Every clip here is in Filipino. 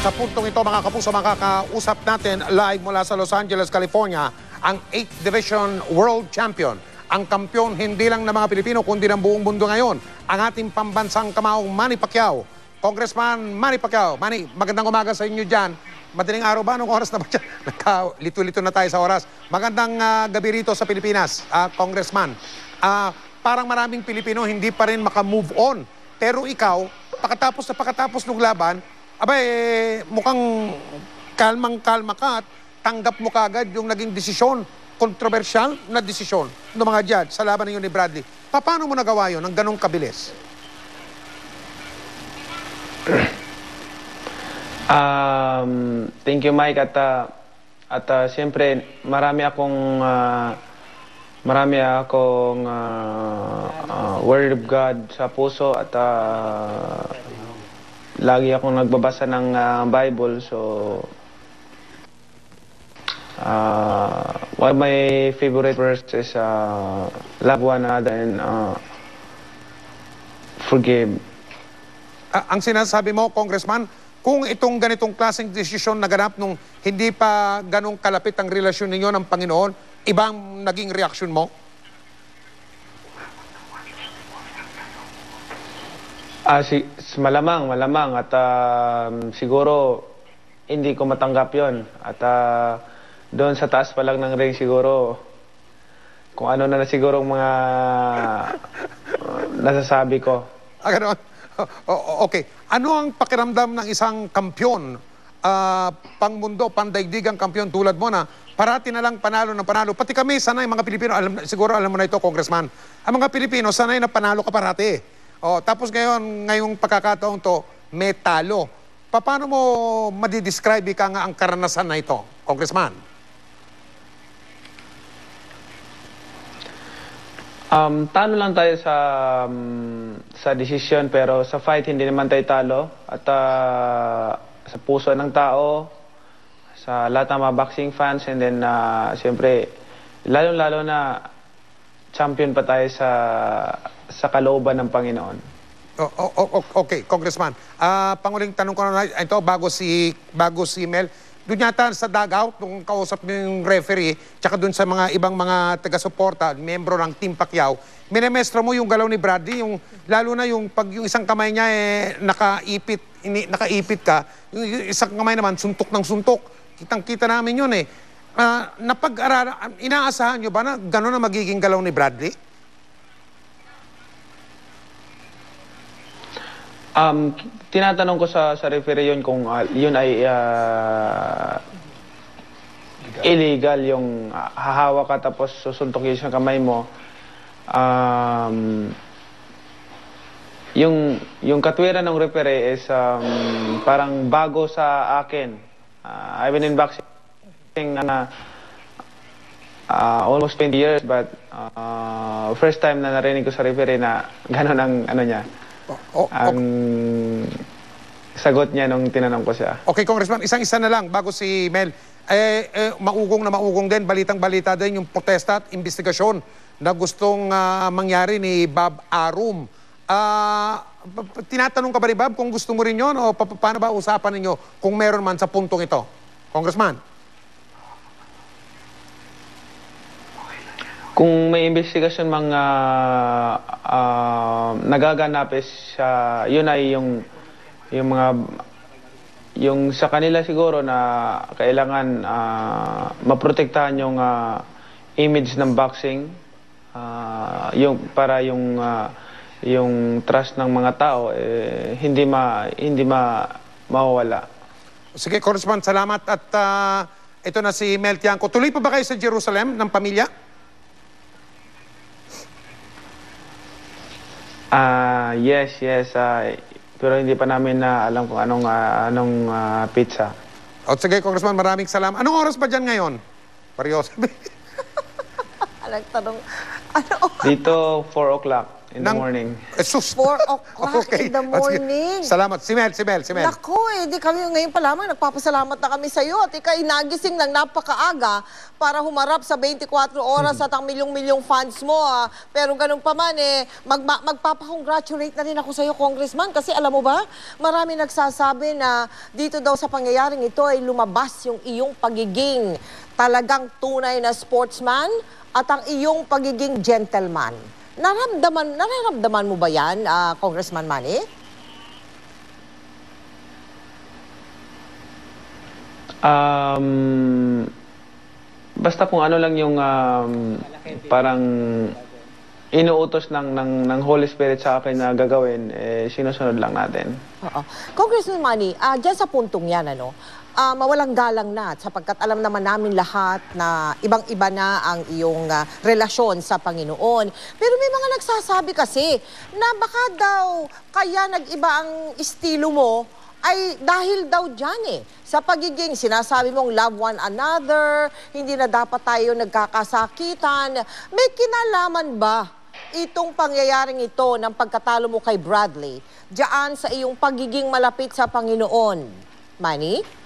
Sa puntong ito, mga kapuso, makakausap natin live mula sa Los Angeles, California, ang 8th Division World Champion. Ang kampyon hindi lang ng mga Pilipino, kundi ng buong mundo ngayon. Ang ating pambansang kamaong Manny Pacquiao. Congressman Manny Pacquiao. Manny, magandang umaga sa inyo dyan. Madaling araw ba? Anong oras na ba dyan? Lito-lito na tayo sa oras. Magandang gabi rito sa Pilipinas, Congressman. Parang maraming Pilipino hindi pa rin makamove on. Pero ikaw, pakatapos ng laban, mukhang kalmang-kalma ka at tanggap mo kaagad yung naging desisyon, kontrobersyal na desisyon ng mga judge sa laban ninyo ni Bradley. Paano mo nagawa yun ng ganong kabilis? Thank you, Mike. At siyempre, marami akong word of God sa puso at lagi akong nagbabasa ng Bible. So, one of my favorite verses is love one another and forgive. Ang sinasabi mo, Congressman, kung itong ganitong klaseng desisyon naganap nung hindi pa ganong kalapit ang relasyon ninyo ng Panginoon, ibang naging reaksyon mo? Malamang at siguro hindi ko matanggap yon at doon sa taas pa lang ng ring siguro kung ano na siguro mga nasasabi ko. Ganoon? Okay. Ano ang pakiramdam ng isang kampyon, pangmundo, pandaigdigang kampyon tulad mo na parati na lang panalo ng panalo? Pati kami, sanay mga Pilipino, siguro alam mo na ito, Congressman, ang mga Pilipino, sanay na panalo ka parati. Tapos ngayong pagkakataon to, may talo. Paano mo madidescribe ang karanasan na ito, Congressman? Talo lang tayo sa desisyon, pero sa fight hindi naman tayo talo. At sa puso ng tao, sa lahat ng mga boxing fans, and then siyempre, lalo-lalo na champion pa tayo sa kalooban ng Panginoon. Okay, Congressman. Panguling tanong ko na ito, bago si Mel. Doon yata sa dugout, nung kausap mo yung referee, tsaka doon sa mga ibang mga taga-suporta, membro ng Team Pacquiao, minemestro mo yung galaw ni Bradley, lalo na yung pag yung isang kamay niya nakaipit ka, yung isang kamay naman suntok ng suntok. Kitang-kita namin yun eh. Inaasahan nyo ba na gano'n na magiging galaw ni Bradley? Tinatanong ko sa referee yun kung yun ay illegal, yung hahawak ka tapos susuntok yun sa kamay mo. Yung katwiran ng referee is parang bago sa akin. I've been in boxing almost 20 years, but first time na narinig ko sa referee na gano'n ang ano niya. Ang sagot niya nung tinanong ko siya. Okay, Congressman, isang-isa na lang bago si Mel. Maugong din, balitang-balita din yung protesta at investigasyon na gustong mangyari ni Bob Arum. Tinatanong ka ba ni Bob kung gusto mo rin yun o paano ba usapan ninyo kung meron man sa puntong ito? Congressman? Kung may investigasyon mga nagaganap is yun ay yung sa kanila siguro na kailangan maprotektahan yung image ng boxing, yung trust ng mga tao hindi mawawala. Sige, Congressman, salamat at ito na si Mel Tiangco. Tuloy pa ba kayo sa Jerusalem ng pamilya? Yes. Pero hindi pa namin alam kung anong pizza. Sige, Congressman, maraming salamat. Anong oras ba dyan ngayon? Parehas. Nagtanong. Ano? Dito, 4 o'clock in the Nang- morning. Sus. 4 o'clock in the morning. Salamat. Si Mel. Naku, di kami ngayon pa lamang nagpapasalamat na kami sa iyo at ikay nagising ng napakaaga para humarap sa 24 oras at ang milyong-milyong fans mo. Pero ganun pa man, magpapakongratulate na rin ako sa iyo, Congressman, kasi alam mo ba, marami nagsasabi na dito daw sa pangyayaring ito ay lumabas yung iyong pagiging talagang tunay na sportsman at ang iyong pagiging gentleman. Nararamdaman mo ba yan, Congressman Manny? Basta kung ano lang yung parang inuutos ng Holy Spirit sa akin na gagawin, sinusunod lang natin. Oo. Congressman Manny, dyan sa puntong yan, mawalang galang na sapagkat alam naman namin lahat na ibang-iba na ang iyong relasyon sa Panginoon. Pero may mga nagsasabi kasi na baka daw kaya nag-iba ang estilo mo ay dahil daw dyan sa pagiging sinasabi mong love one another, hindi na dapat tayo nagkakasakitan. May kinalaman ba itong pangyayaring ito ng pagkatalo mo kay Bradley diyan sa iyong pagiging malapit sa Panginoon? Manny?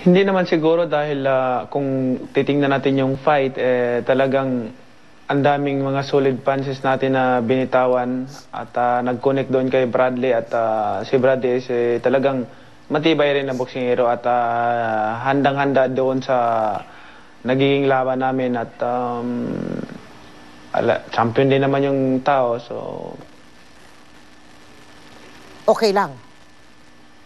Hindi naman siguro dahil kung titingnan natin yung fight, talagang ang daming mga solid punches natin na binitawan at nag-connect doon kay Bradley at si Bradley is talagang matibay rin na boksingero at handang-handa doon sa nagiging laban namin at champion din naman yung tao, so Okay lang.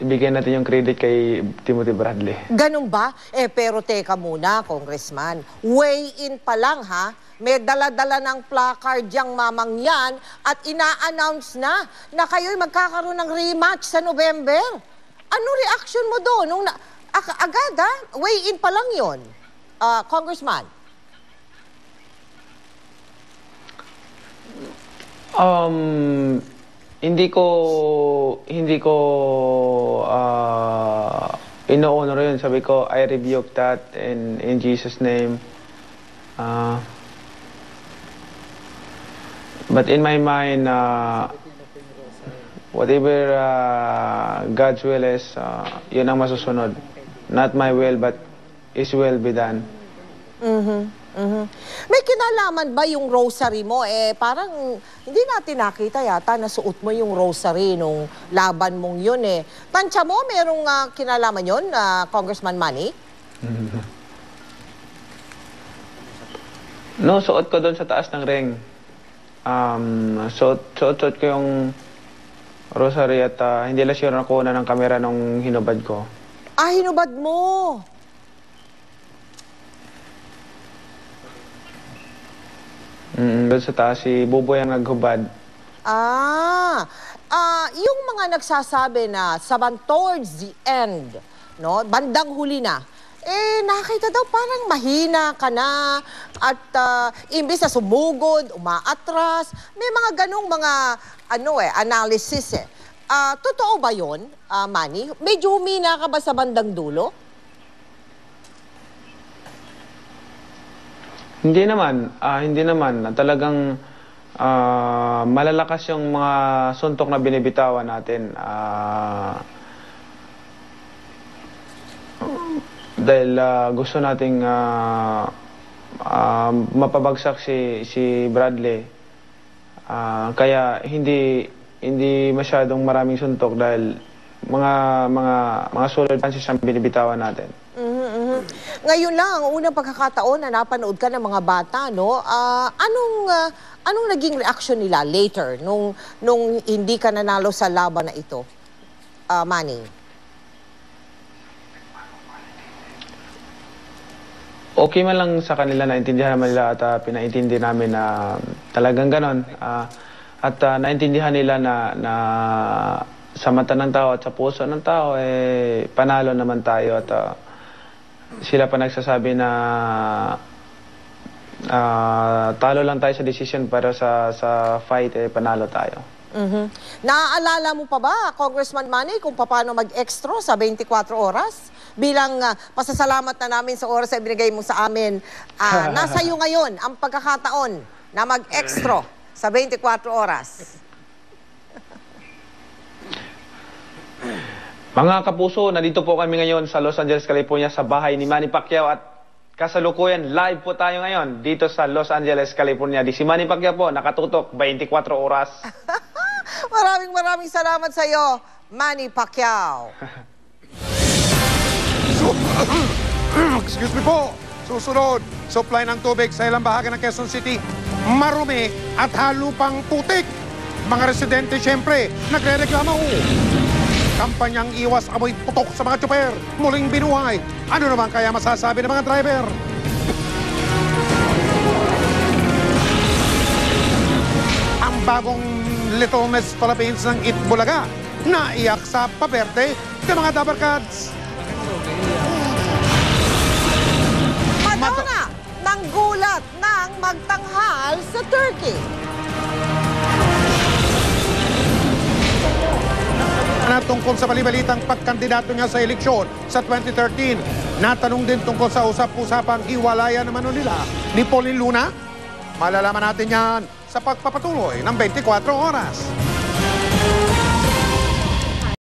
ibigyan natin yung credit kay Timothy Bradley. Ganun ba? Pero teka muna, Congressman. Weigh-in pa lang, ha? May dala-dala ng placard yang mamang yan at ina-announce na kayo'y magkakaroon ng rematch sa November. Ano reaction mo doon? Agad, ha? Weigh-in pa lang yon, Congressman. Hindi ko ino-honor yun. Sabi ko, I rebuke that in Jesus' name. But in my mind, whatever God's will is, yun ang masusunod. Not my will, but His will be done. May kinalaman ba yung rosary mo? Parang hindi natin nakita yata na suot mo yung rosary nung laban mong yun Tansya mo, merong kinalaman yun, Congressman Manny? No, suot ko doon sa taas ng ring. Suot ko yung rosary at hindi lang siya nakuha ng kamera nung hinubad ko. Hinubad mo! Doon sa taas, si Buboy ang naghubad. Yung mga nagsasabi na towards the end, no, bandang huli na, nakita daw parang mahina ka na at imbis na sumugod, umaatras, may mga ganong mga analysis Totoo ba yun, Manny? Medyo humina ka ba sa bandang dulo? Hindi naman. Talagang malalakas yung mga suntok na binibitawan natin. Dahil gusto nating mapabagsak si Bradley. Kaya hindi masyadong maraming suntok dahil mga solid punches ang binibitawan natin. Ngayon lang, ang unang pagkakataon na napanood ka ng mga bata, no? Anong naging reaction nila later nung hindi ka nanalo sa laban na ito, Manny? Okay man lang sa kanila, naintindihan naman nila at pinaintindi namin na talagang ganon. At naintindihan nila na sa mata ng tao at sa puso ng tao, panalo naman tayo at sila pa nagsasabi na talo lang tayo sa decision pero sa fight panalo tayo. Naaalala mo pa ba, Congressman Manny, kung paano mag-extra sa 24 oras? Bilang pasasalamat na namin sa oras na binigay mo sa amin, nasa iyo ngayon ang pagkakataon na mag-extra sa 24 oras. Mga kapuso, nandito po kami ngayon sa Los Angeles, California sa bahay ni Manny Pacquiao at kasalukuyan live po tayo ngayon dito sa Los Angeles, California. Di si Manny Pacquiao po nakatutok 24 oras. Maraming salamat sa iyo, Manny Pacquiao. Excuse me po. Susunod, supply ng tubig sa ilang bahagi ng Quezon City. Marumi at halupang putik. Mga residente, siyempre, nagre-reklamo. Kampanyang iwas amoy putok sa mga tsuper. Muling binuhay. Ano naman kaya masasabi ng mga driver? Ang bagong Little Miss Philippines ng Itbulaga naiyak sa paberte ng mga dabarkads. Madonna ng gulat ng magtanghal sa Turkey. Na tungkol sa balibalitang pagkandidato niya sa eleksyon sa 2013. Natanong din tungkol sa usap-usapang hiwalayan naman nila ni Pauline Luna. Malalaman natin yan sa pagpapatuloy ng 24 oras.